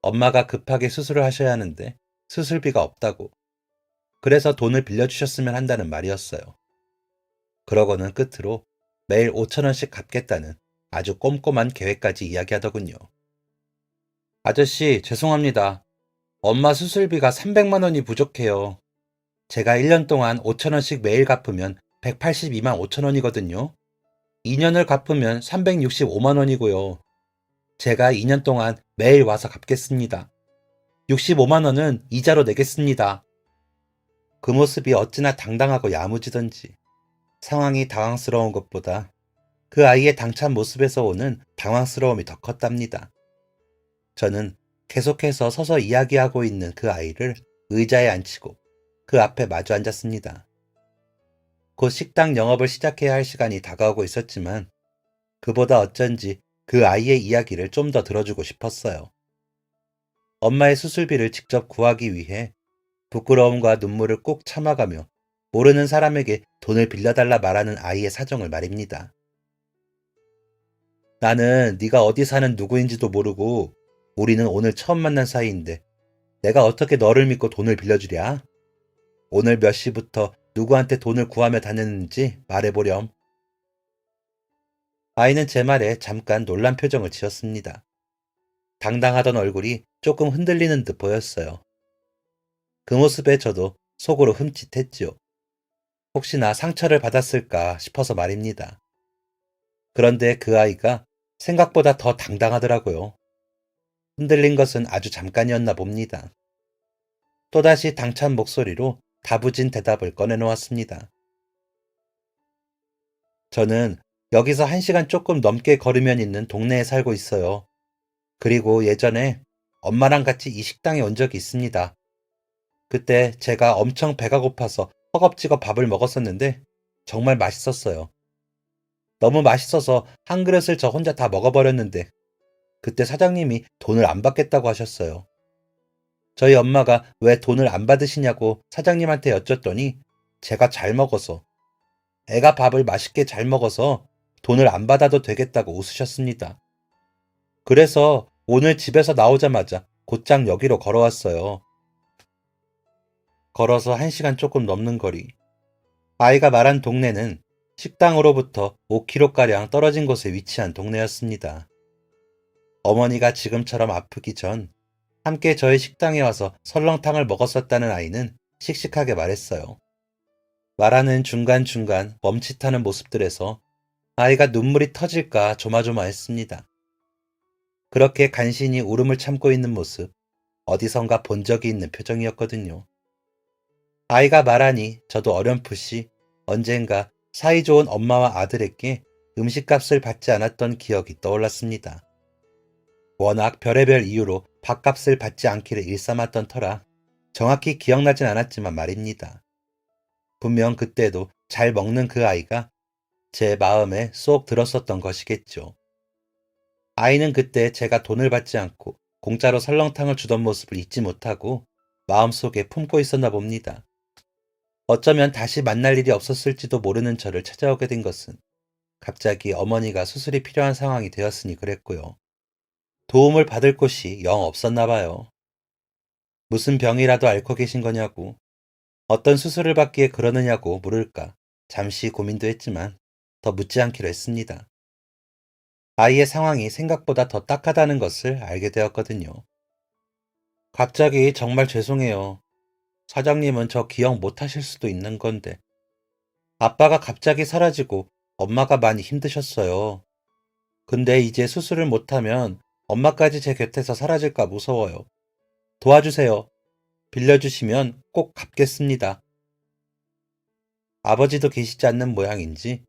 엄마가 급하게 수술을 하셔야 하는데 수술비가 없다고, 그래서 돈을 빌려주셨으면 한다는 말이었어요. 그러고는 끝으로 매일 5,000원씩 갚겠다는 아주 꼼꼼한 계획까지 이야기하더군요. 아저씨, 죄송합니다. 엄마 수술비가 300만 원이 부족해요. 제가 1년 동안 5,000원씩 매일 갚으면 182만 5천 원이거든요. 2년을 갚으면 365만 원이고요. 제가 2년 동안 매일 와서 갚겠습니다. 65만 원은 이자로 내겠습니다. 그 모습이 어찌나 당당하고 야무지던지 상황이 당황스러운 것보다 그 아이의 당찬 모습에서 오는 당황스러움이 더 컸답니다. 저는 계속해서 서서 이야기하고 있는 그 아이를 의자에 앉히고 그 앞에 마주 앉았습니다. 곧 식당 영업을 시작해야 할 시간이 다가오고 있었지만 그보다 어쩐지 그 아이의 이야기를 좀 더 들어주고 싶었어요. 엄마의 수술비를 직접 구하기 위해 부끄러움과 눈물을 꾹 참아가며 모르는 사람에게 돈을 빌려달라 말하는 아이의 사정을 말입니다. 나는 네가 어디 사는 누구인지도 모르고 우리는 오늘 처음 만난 사이인데 내가 어떻게 너를 믿고 돈을 빌려주랴? 오늘 몇 시부터 누구한테 돈을 구하며 다녔는지 말해보렴. 아이는 제 말에 잠깐 놀란 표정을 지었습니다. 당당하던 얼굴이 조금 흔들리는 듯 보였어요. 그 모습에 저도 속으로 흠칫했지요. 혹시나 상처를 받았을까 싶어서 말입니다. 그런데 그 아이가 생각보다 더 당당하더라고요. 흔들린 것은 아주 잠깐이었나 봅니다. 또다시 당찬 목소리로 다부진 대답을 꺼내놓았습니다. 저는 여기서 1시간 조금 넘게 걸으면 있는 동네에 살고 있어요. 그리고 예전에 엄마랑 같이 이 식당에 온 적이 있습니다. 그때 제가 엄청 배가 고파서 허겁지겁 밥을 먹었었는데 정말 맛있었어요. 너무 맛있어서 한 그릇을 저 혼자 다 먹어버렸는데 그때 사장님이 돈을 안 받겠다고 하셨어요. 저희 엄마가 왜 돈을 안 받으시냐고 사장님한테 여쭸더니 제가 잘 먹어서, 애가 밥을 맛있게 잘 먹어서 돈을 안 받아도 되겠다고 웃으셨습니다. 그래서 오늘 집에서 나오자마자 곧장 여기로 걸어왔어요. 걸어서 1시간 조금 넘는 거리. 아이가 말한 동네는 식당으로부터 5km가량 떨어진 곳에 위치한 동네였습니다. 어머니가 지금처럼 아프기 전 함께 저희 식당에 와서 설렁탕을 먹었었다는 아이는 씩씩하게 말했어요. 말하는 중간중간 멈칫하는 모습들에서 아이가 눈물이 터질까 조마조마했습니다. 그렇게 간신히 울음을 참고 있는 모습, 어디선가 본 적이 있는 표정이었거든요. 아이가 말하니 저도 어렴풋이 언젠가 사이좋은 엄마와 아들에게 음식값을 받지 않았던 기억이 떠올랐습니다. 워낙 별의별 이유로 밥값을 받지 않기를 일삼았던 터라 정확히 기억나진 않았지만 말입니다. 분명 그때도 잘 먹는 그 아이가 제 마음에 쏙 들었었던 것이겠죠. 아이는 그때 제가 돈을 받지 않고 공짜로 설렁탕을 주던 모습을 잊지 못하고 마음속에 품고 있었나 봅니다. 어쩌면 다시 만날 일이 없었을지도 모르는 저를 찾아오게 된 것은 갑자기 어머니가 수술이 필요한 상황이 되었으니 그랬고요. 도움을 받을 곳이 영 없었나 봐요. 무슨 병이라도 앓고 계신 거냐고, 어떤 수술을 받기에 그러느냐고 물을까 잠시 고민도 했지만 더 묻지 않기로 했습니다. 아이의 상황이 생각보다 더 딱하다는 것을 알게 되었거든요. 갑자기 정말 죄송해요. 사장님은 저 기억 못 하실 수도 있는 건데. 아빠가 갑자기 사라지고 엄마가 많이 힘드셨어요. 근데 이제 수술을 못하면 엄마까지 제 곁에서 사라질까 무서워요. 도와주세요. 빌려주시면 꼭 갚겠습니다. 아버지도 계시지 않는 모양인지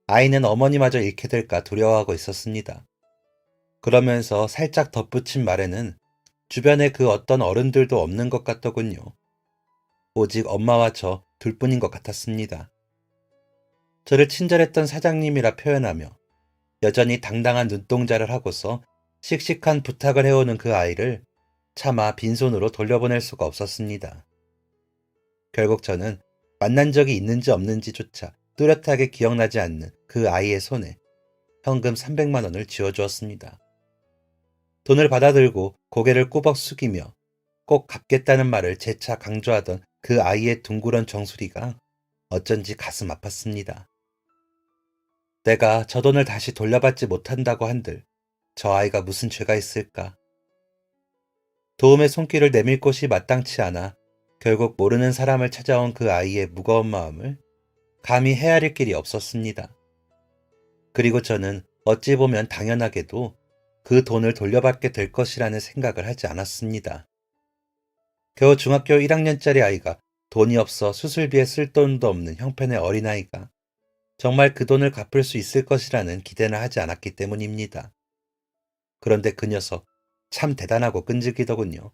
아이는 어머니마저 잃게 될까 두려워하고 있었습니다. 그러면서 살짝 덧붙인 말에는 주변에 그 어떤 어른들도 없는 것 같더군요. 오직 엄마와 저 둘뿐인 것 같았습니다. 저를 친절했던 사장님이라 표현하며 여전히 당당한 눈동자를 하고서 씩씩한 부탁을 해오는 그 아이를 차마 빈손으로 돌려보낼 수가 없었습니다. 결국 저는 만난 적이 있는지 없는지조차 뚜렷하게 기억나지 않는 그 아이의 손에 현금 300만 원을 쥐어주었습니다. 돈을 받아들고 고개를 꾸벅 숙이며 꼭 갚겠다는 말을 재차 강조하던 그 아이의 둥그런 정수리가 어쩐지 가슴 아팠습니다. 내가 저 돈을 다시 돌려받지 못한다고 한들 저 아이가 무슨 죄가 있을까? 도움의 손길을 내밀 곳이 마땅치 않아 결국 모르는 사람을 찾아온 그 아이의 무거운 마음을 감히 헤아릴 길이 없었습니다. 그리고 저는 어찌 보면 당연하게도 그 돈을 돌려받게 될 것이라는 생각을 하지 않았습니다. 겨우 중학교 1학년짜리 아이가 돈이 없어 수술비에 쓸 돈도 없는 형편의 어린아이가 정말 그 돈을 갚을 수 있을 것이라는 기대는 하지 않았기 때문입니다. 그런데 그 녀석 참 대단하고 끈질기더군요.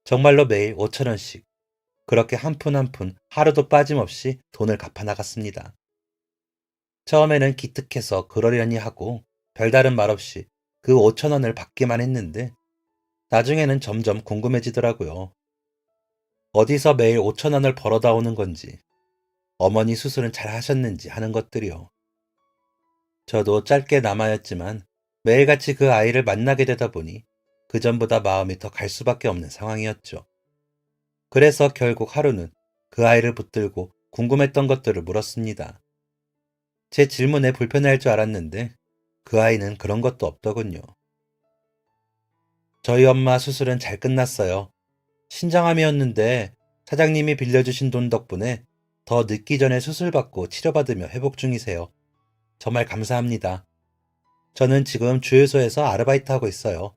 정말로 매일 5천 원씩, 그렇게 한 푼 한 푼 하루도 빠짐없이 돈을 갚아 나갔습니다. 처음에는 기특해서 그러려니 하고 별다른 말 없이 그 5천 원을 받기만 했는데 나중에는 점점 궁금해지더라고요. 어디서 매일 5천 원을 벌어다 오는 건지, 어머니 수술은 잘 하셨는지 하는 것들이요. 저도 짧게 남아였지만 매일같이 그 아이를 만나게 되다 보니 그전보다 마음이 더 갈 수밖에 없는 상황이었죠. 그래서 결국 하루는 그 아이를 붙들고 궁금했던 것들을 물었습니다. 제 질문에 불편해할 줄 알았는데 그 아이는 그런 것도 없더군요. 저희 엄마 수술은 잘 끝났어요. 신장암이었는데 사장님이 빌려주신 돈 덕분에 더 늦기 전에 수술받고 치료받으며 회복 중이세요. 정말 감사합니다. 저는 지금 주유소에서 아르바이트하고 있어요.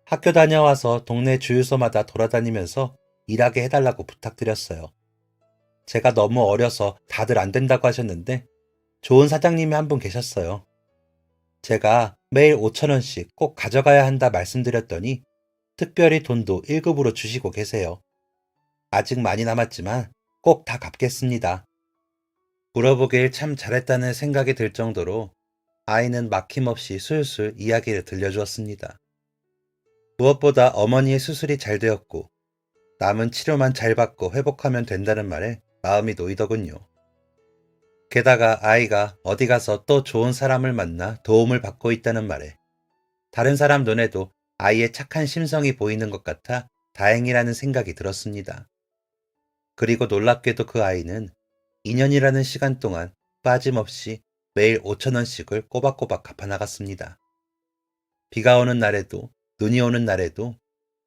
학교 다녀와서 동네 주유소마다 돌아다니면서 일하게 해달라고 부탁드렸어요. 제가 너무 어려서 다들 안 된다고 하셨는데 좋은 사장님이 한 분 계셨어요. 제가 매일 5천 원씩 꼭 가져가야 한다 말씀드렸더니 특별히 돈도 1급으로 주시고 계세요. 아직 많이 남았지만 꼭 다 갚겠습니다. 물어보길 참 잘했다는 생각이 들 정도로 아이는 막힘없이 술술 이야기를 들려주었습니다. 무엇보다 어머니의 수술이 잘 되었고 남은 치료만 잘 받고 회복하면 된다는 말에 마음이 놓이더군요. 게다가 아이가 어디 가서 또 좋은 사람을 만나 도움을 받고 있다는 말에 다른 사람 눈에도 아이의 착한 심성이 보이는 것 같아 다행이라는 생각이 들었습니다. 그리고 놀랍게도 그 아이는 2년이라는 시간 동안 빠짐없이 매일 5천 원씩을 꼬박꼬박 갚아나갔습니다. 비가 오는 날에도 눈이 오는 날에도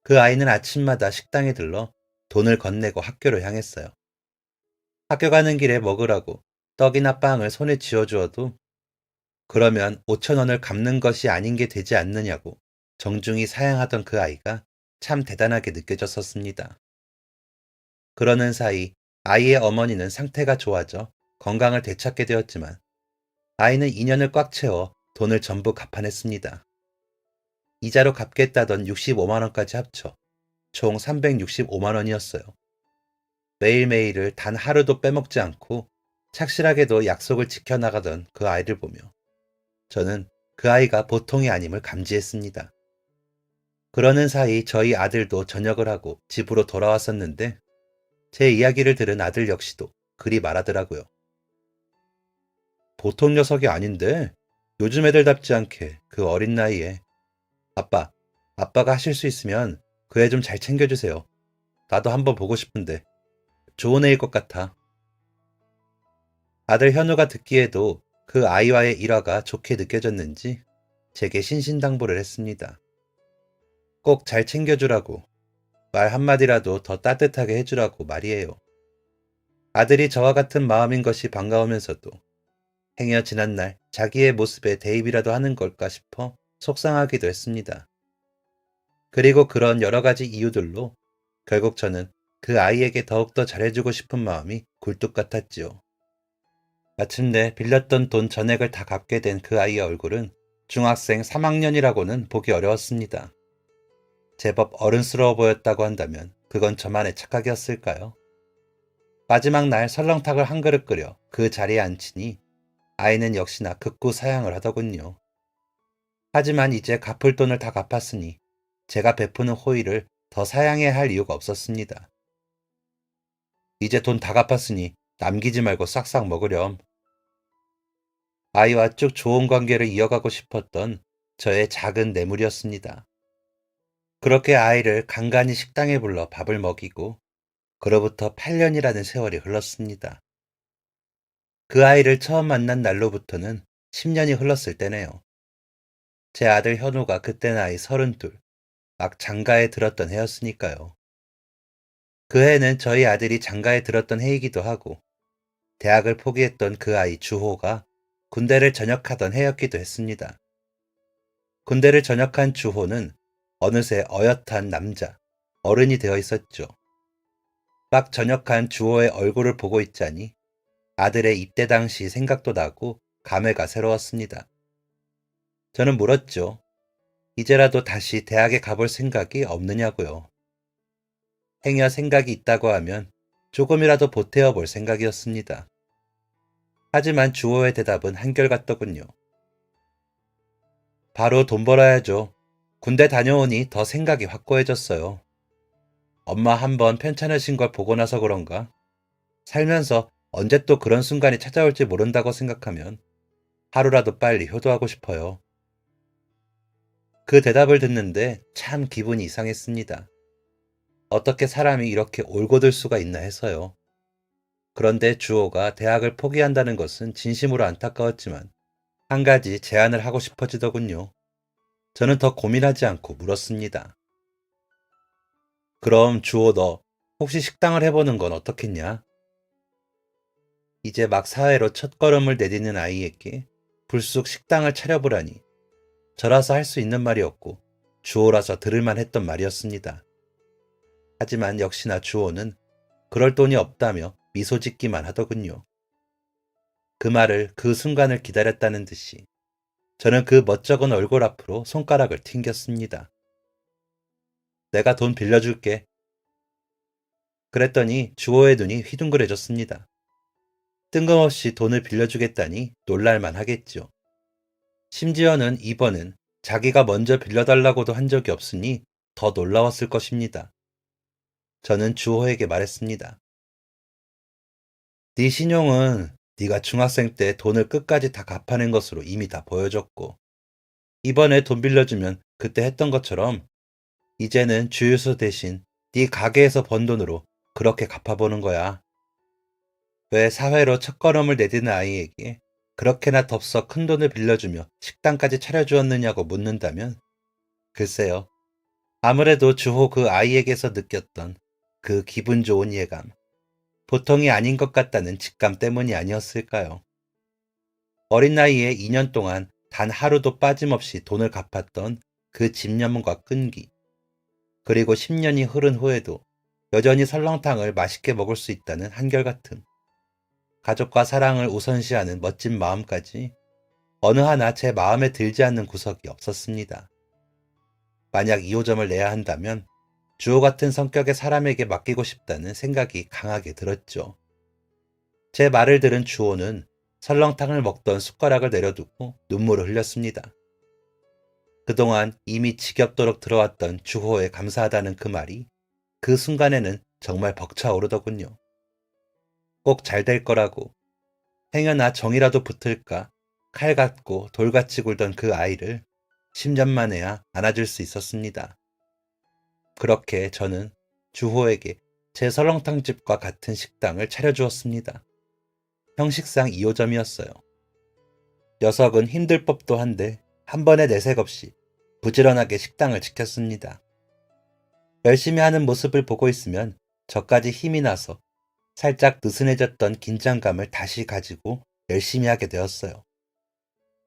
그 아이는 아침마다 식당에 들러 돈을 건네고 학교를 향했어요. 학교 가는 길에 먹으라고 떡이나 빵을 손에 쥐어주어도 그러면 5천 원을 갚는 것이 아닌 게 되지 않느냐고 정중히 사양하던 그 아이가 참 대단하게 느껴졌었습니다. 그러는 사이 아이의 어머니는 상태가 좋아져 건강을 되찾게 되었지만 아이는 2년을 꽉 채워 돈을 전부 갚아냈습니다. 이자로 갚겠다던 65만 원까지 합쳐 총 365만 원이었어요. 매일매일을 단 하루도 빼먹지 않고 착실하게도 약속을 지켜나가던 그 아이를 보며 저는 그 아이가 보통이 아님을 감지했습니다. 그러는 사이 저희 아들도 전역을 하고 집으로 돌아왔었는데 제 이야기를 들은 아들 역시도 그리 말하더라고요. 보통 녀석이 아닌데 요즘 애들답지 않게 그 어린 나이에 아빠, 아빠가 하실 수 있으면 그 애 좀 잘 챙겨주세요. 나도 한번 보고 싶은데 좋은 애일 것 같아. 아들 현우가 듣기에도 그 아이와의 일화가 좋게 느껴졌는지 제게 신신당부를 했습니다. 꼭 잘 챙겨주라고, 말 한마디라도 더 따뜻하게 해주라고 말이에요. 아들이 저와 같은 마음인 것이 반가우면서도 행여 지난날 자기의 모습에 대입이라도 하는 걸까 싶어 속상하기도 했습니다. 그리고 그런 여러 가지 이유들로 결국 저는 그 아이에게 더욱더 잘해주고 싶은 마음이 굴뚝 같았지요. 마침내 빌렸던 돈 전액을 다 갚게 된 그 아이의 얼굴은 중학생 3학년이라고는 보기 어려웠습니다. 제법 어른스러워 보였다고 한다면 그건 저만의 착각이었을까요? 마지막 날 설렁탕을 한 그릇 끓여 그 자리에 앉히니 아이는 역시나 극구 사양을 하더군요. 하지만 이제 갚을 돈을 다 갚았으니 제가 베푸는 호의를 더 사양해야 할 이유가 없었습니다. 이제 돈 다 갚았으니 남기지 말고 싹싹 먹으렴. 아이와 쭉 좋은 관계를 이어가고 싶었던 저의 작은 뇌물이었습니다. 그렇게 아이를 간간히 식당에 불러 밥을 먹이고 그로부터 8년이라는 세월이 흘렀습니다. 그 아이를 처음 만난 날로부터는 10년이 흘렀을 때네요. 제 아들 현우가 그때 나이 32, 막 장가에 들었던 해였으니까요. 그 해는 저희 아들이 장가에 들었던 해이기도 하고 대학을 포기했던 그 아이 주호가 군대를 전역하던 해였기도 했습니다. 군대를 전역한 주호는 어느새 어엿한 남자, 어른이 되어 있었죠. 막 전역한 주호의 얼굴을 보고 있자니 아들의 입대 당시 생각도 나고 감회가 새로웠습니다. 저는 물었죠. 이제라도 다시 대학에 가볼 생각이 없느냐고요. 행여 생각이 있다고 하면 조금이라도 보태어 볼 생각이었습니다. 하지만 주호의 대답은 한결같더군요. 바로 돈 벌어야죠. 군대 다녀오니 더 생각이 확고해졌어요. 엄마 한번 편찮으신 걸 보고 나서 그런가? 살면서 언제 또 그런 순간이 찾아올지 모른다고 생각하면 하루라도 빨리 효도하고 싶어요. 그 대답을 듣는데 참 기분이 이상했습니다. 어떻게 사람이 이렇게 올곧을 수가 있나 해서요. 그런데 주호가 대학을 포기한다는 것은 진심으로 안타까웠지만 한 가지 제안을 하고 싶어지더군요. 저는 더 고민하지 않고 물었습니다. 그럼 주호 너 혹시 식당을 해보는 건 어떻겠냐? 이제 막 사회로 첫걸음을 내딛는 아이에게 불쑥 식당을 차려보라니 저라서 할 수 있는 말이었고 주호라서 들을만 했던 말이었습니다. 하지만 역시나 주호는 그럴 돈이 없다며 미소 짓기만 하더군요. 그 말을 그 순간을 기다렸다는 듯이 저는 그 멋쩍은 얼굴 앞으로 손가락을 튕겼습니다. 내가 돈 빌려줄게. 그랬더니 주호의 눈이 휘둥그레졌습니다. 뜬금없이 돈을 빌려주겠다니 놀랄만 하겠죠. 심지어는 이번은 자기가 먼저 빌려달라고도 한 적이 없으니 더 놀라웠을 것입니다. 저는 주호에게 말했습니다. 네 신용은 네가 중학생 때 돈을 끝까지 다 갚아낸 것으로 이미 다 보여줬고 이번에 돈 빌려주면 그때 했던 것처럼 이제는 주유소 대신 네 가게에서 번 돈으로 그렇게 갚아보는 거야. 왜 사회로 첫걸음을 내딛는 아이에게 그렇게나 덥석 큰 돈을 빌려주며 식당까지 차려주었느냐고 묻는다면 글쎄요. 아무래도 주호 그 아이에게서 느꼈던 그 기분 좋은 예감, 보통이 아닌 것 같다는 직감 때문이 아니었을까요? 어린 나이에 2년 동안 단 하루도 빠짐없이 돈을 갚았던 그 집념과 끈기, 그리고 10년이 흐른 후에도 여전히 설렁탕을 맛있게 먹을 수 있다는 한결같음, 가족과 사랑을 우선시하는 멋진 마음까지 어느 하나 제 마음에 들지 않는 구석이 없었습니다. 만약 2호점을 내야 한다면 주호 같은 성격의 사람에게 맡기고 싶다는 생각이 강하게 들었죠. 제 말을 들은 주호는 설렁탕을 먹던 숟가락을 내려두고 눈물을 흘렸습니다. 그동안 이미 지겹도록 들어왔던 주호에 감사하다는 그 말이 그 순간에는 정말 벅차오르더군요. 꼭 잘 될 거라고, 행여나 정이라도 붙을까 칼 같고 돌같이 굴던 그 아이를 10년 만에야 안아줄 수 있었습니다. 그렇게 저는 주호에게 제 설렁탕집과 같은 식당을 차려주었습니다. 형식상 2호점이었어요. 녀석은 힘들 법도 한데 한 번에 내색 없이 부지런하게 식당을 지켰습니다. 열심히 하는 모습을 보고 있으면 저까지 힘이 나서 살짝 느슨해졌던 긴장감을 다시 가지고 열심히 하게 되었어요.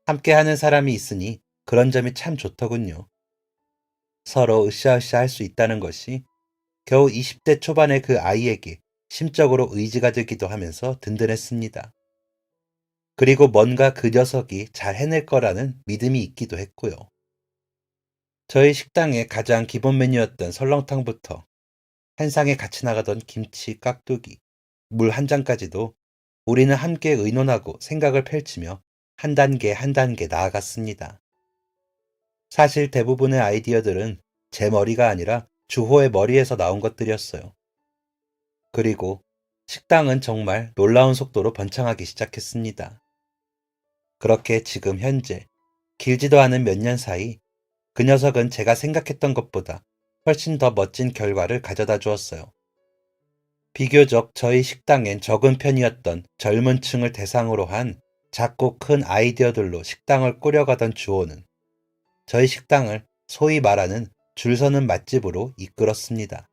함께 하는 사람이 있으니 그런 점이 참 좋더군요. 서로 으쌰으쌰 할 수 있다는 것이 겨우 20대 초반의 그 아이에게 심적으로 의지가 되기도 하면서 든든했습니다. 그리고 뭔가 그 녀석이 잘 해낼 거라는 믿음이 있기도 했고요. 저희 식당의 가장 기본 메뉴였던 설렁탕부터 한 상에 같이 나가던 김치, 깍두기, 물 한 잔까지도 우리는 함께 의논하고 생각을 펼치며 한 단계 한 단계 나아갔습니다. 사실 대부분의 아이디어들은 제 머리가 아니라 주호의 머리에서 나온 것들이었어요. 그리고 식당은 정말 놀라운 속도로 번창하기 시작했습니다. 그렇게 지금 현재 길지도 않은 몇 년 사이 그 녀석은 제가 생각했던 것보다 훨씬 더 멋진 결과를 가져다 주었어요. 비교적 저희 식당엔 적은 편이었던 젊은 층을 대상으로 한 작고 큰 아이디어들로 식당을 꾸려가던 주호는 저희 식당을 소위 말하는 줄 서는 맛집으로 이끌었습니다.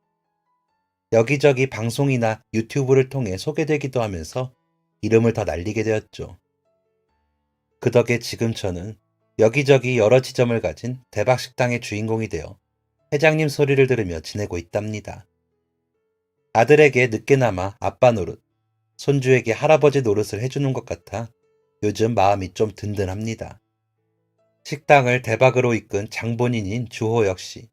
여기저기 방송이나 유튜브를 통해 소개되기도 하면서 이름을 더 날리게 되었죠. 그 덕에 지금 저는 여기저기 여러 지점을 가진 대박 식당의 주인공이 되어 회장님 소리를 들으며 지내고 있답니다. 아들에게 늦게나마 아빠 노릇, 손주에게 할아버지 노릇을 해주는 것 같아 요즘 마음이 좀 든든합니다. 식당을 대박으로 이끈 장본인인 주호 역시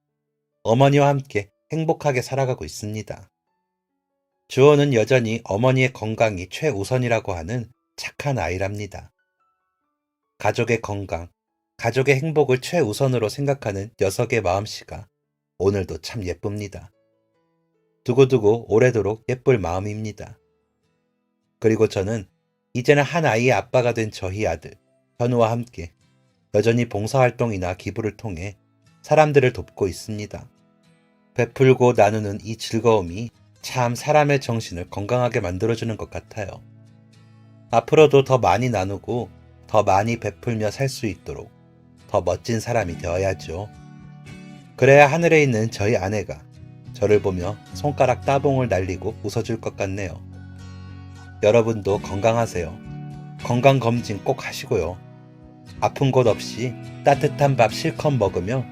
어머니와 함께 행복하게 살아가고 있습니다. 주호는 여전히 어머니의 건강이 최우선이라고 하는 착한 아이랍니다. 가족의 건강, 가족의 행복을 최우선으로 생각하는 녀석의 마음씨가 오늘도 참 예쁩니다. 두고두고 오래도록 예쁠 마음입니다. 그리고 저는 이제는 한 아이의 아빠가 된 저희 아들, 현우와 함께 여전히 봉사활동이나 기부를 통해 사람들을 돕고 있습니다. 베풀고 나누는 이 즐거움이 참 사람의 정신을 건강하게 만들어주는 것 같아요. 앞으로도 더 많이 나누고 더 많이 베풀며 살 수 있도록 더 멋진 사람이 되어야죠. 그래야 하늘에 있는 저희 아내가 저를 보며 손가락 따봉을 날리고 웃어줄 것 같네요. 여러분도 건강하세요. 건강검진 꼭 하시고요. 아픈 곳 없이 따뜻한 밥 실컷 먹으며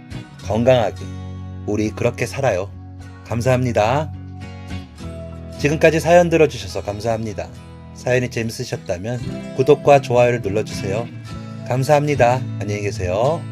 건강하게 우리 그렇게 살아요. 감사합니다. 지금까지 사연 들어주셔서 감사합니다. 사연이 재밌으셨다면 구독과 좋아요를 눌러주세요. 감사합니다. 안녕히 계세요.